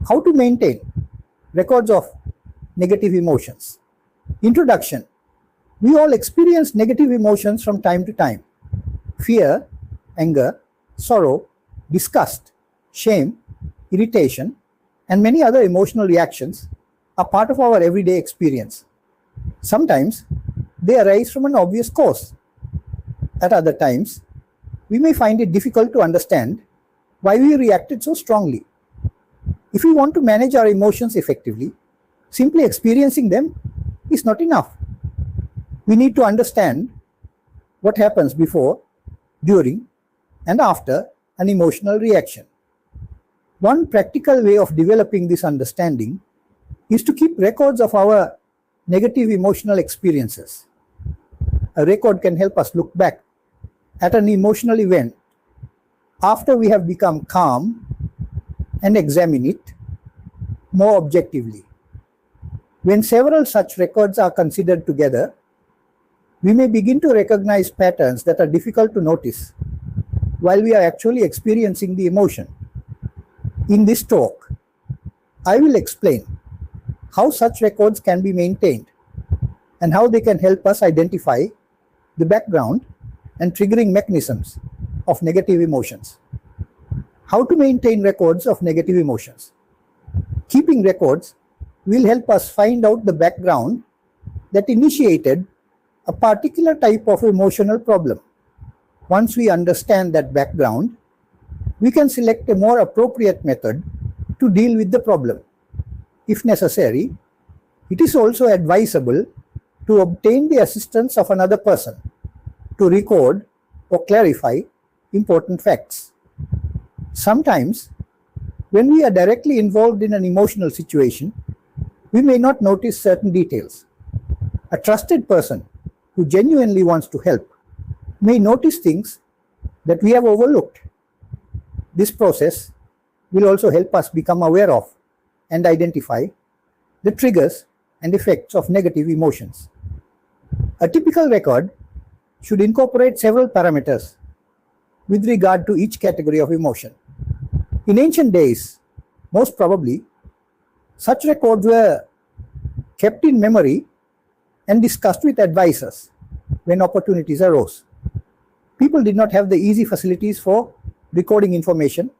How to maintain records of negative emotions. Introduction. We all experience negative emotions from time to time. Fear, anger, sorrow, disgust, shame, irritation, and many other emotional reactions are part of our everyday experience. Sometimes they arise from an obvious cause. At other times, we may find it difficult to understand why we reacted so strongly. If we want to manage our emotions effectively, simply experiencing them is not enough. We need to understand what happens before, during, and after an emotional reaction. One practical way of developing this understanding is to keep records of our negative emotional experiences. A record can help us look back at an emotional event after we have become calm and examine it more objectively. When several such records are considered together, we may begin to recognize patterns that are difficult to notice while we are actually experiencing the emotion. In this talk, I will explain how such records can be maintained and how they can help us identify the background and triggering mechanisms of negative emotions. How to maintain records of negative emotions. Keeping records will help us find out the background that initiated a particular type of emotional problem. Once we understand that background, we can select a more appropriate method to deal with the problem. If necessary, it is also advisable to obtain the assistance of another person to record or clarify important facts. Sometimes, when we are directly involved in an emotional situation, we may not notice certain details. A trusted person who genuinely wants to help may notice things that we have overlooked. This process will also help us become aware of and identify the triggers and effects of negative emotions. A typical record should incorporate several parameters with regard to each category of emotion. In ancient days, most probably, such records were kept in memory and discussed with advisors when opportunities arose. People did not have the easy facilities for recording information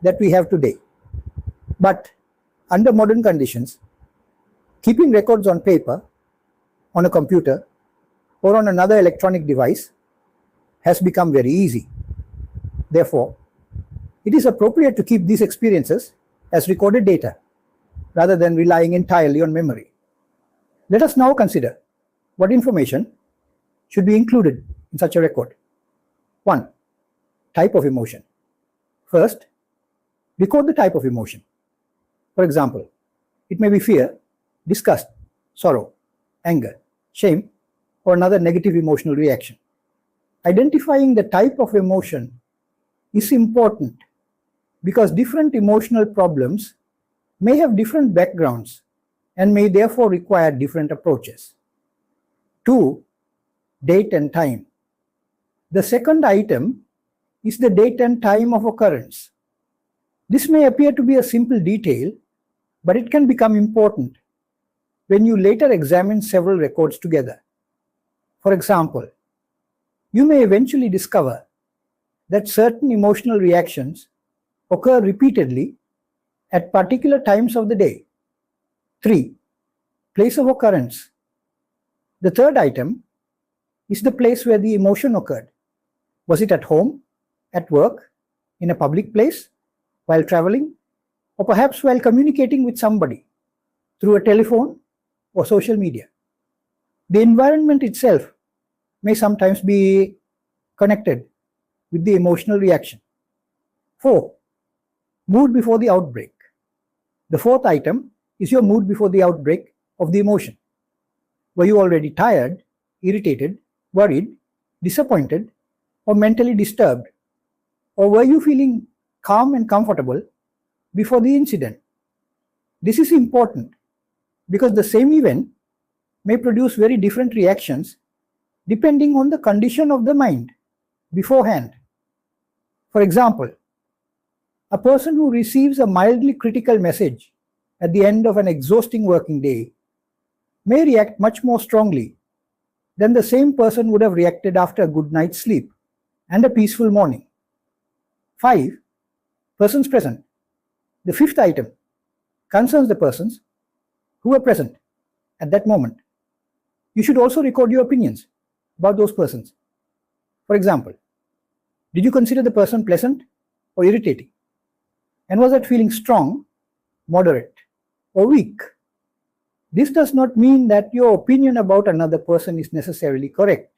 that we have today. But under modern conditions, keeping records on paper, on a computer, or on another electronic device has become very easy. Therefore, it is appropriate to keep these experiences as recorded data rather than relying entirely on memory. Let us now consider what information should be included in such a record. 1. Type of emotion. First, record the type of emotion. For example, it may be fear, disgust, sorrow, anger, shame, or another negative emotional reaction. Identifying the type of emotion is important because different emotional problems may have different backgrounds and may therefore require different approaches. 2. Date and time. The second item is the date and time of occurrence. This may appear to be a simple detail, but it can become important when you later examine several records together. For example, you may eventually discover that certain emotional reactions occur repeatedly at particular times of the day. 3. Place of occurrence. The third item is the place where the emotion occurred. Was it at home, at work, in a public place, while traveling, or perhaps while communicating with somebody through a telephone or social media? The environment itself may sometimes be connected with the emotional reaction. 4. Mood before the outbreak. The fourth item is your mood before the outbreak of the emotion. Were you already tired, irritated, worried, disappointed, or mentally disturbed? Or were you feeling calm and comfortable before the incident? This is important because the same event may produce very different reactions depending on the condition of the mind beforehand. For example, A person who receives a mildly critical message at the end of an exhausting working day may react much more strongly than the same person would have reacted after a good night's sleep and a peaceful morning. 5. Persons present. The fifth item concerns the persons who were present at that moment. You should also record your opinions about those persons. For example, did you consider the person pleasant or irritating? And was that feeling strong, moderate, or weak? This does not mean that your opinion about another person is necessarily correct.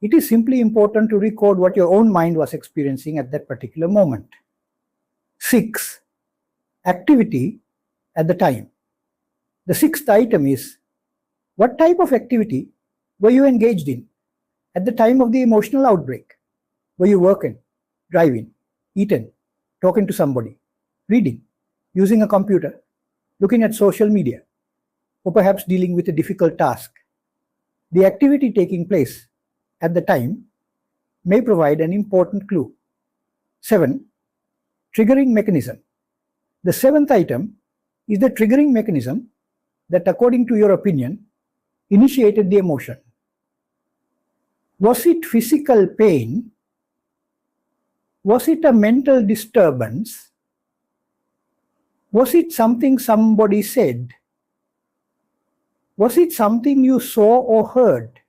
It is simply important to record what your own mind was experiencing at that particular moment. 6. Activity at the time. The sixth item is, what type of activity were you engaged in at the time of the emotional outbreak? Were you working, driving, eating, talking to somebody, reading, using a computer, looking at social media, or perhaps dealing with a difficult task? The activity taking place at the time may provide an important clue. 7. Triggering mechanism. The seventh item is the triggering mechanism that, according to your opinion, initiated the emotion. Was it physical pain? Was it a mental disturbance? Was it something somebody said? Was it something you saw or heard?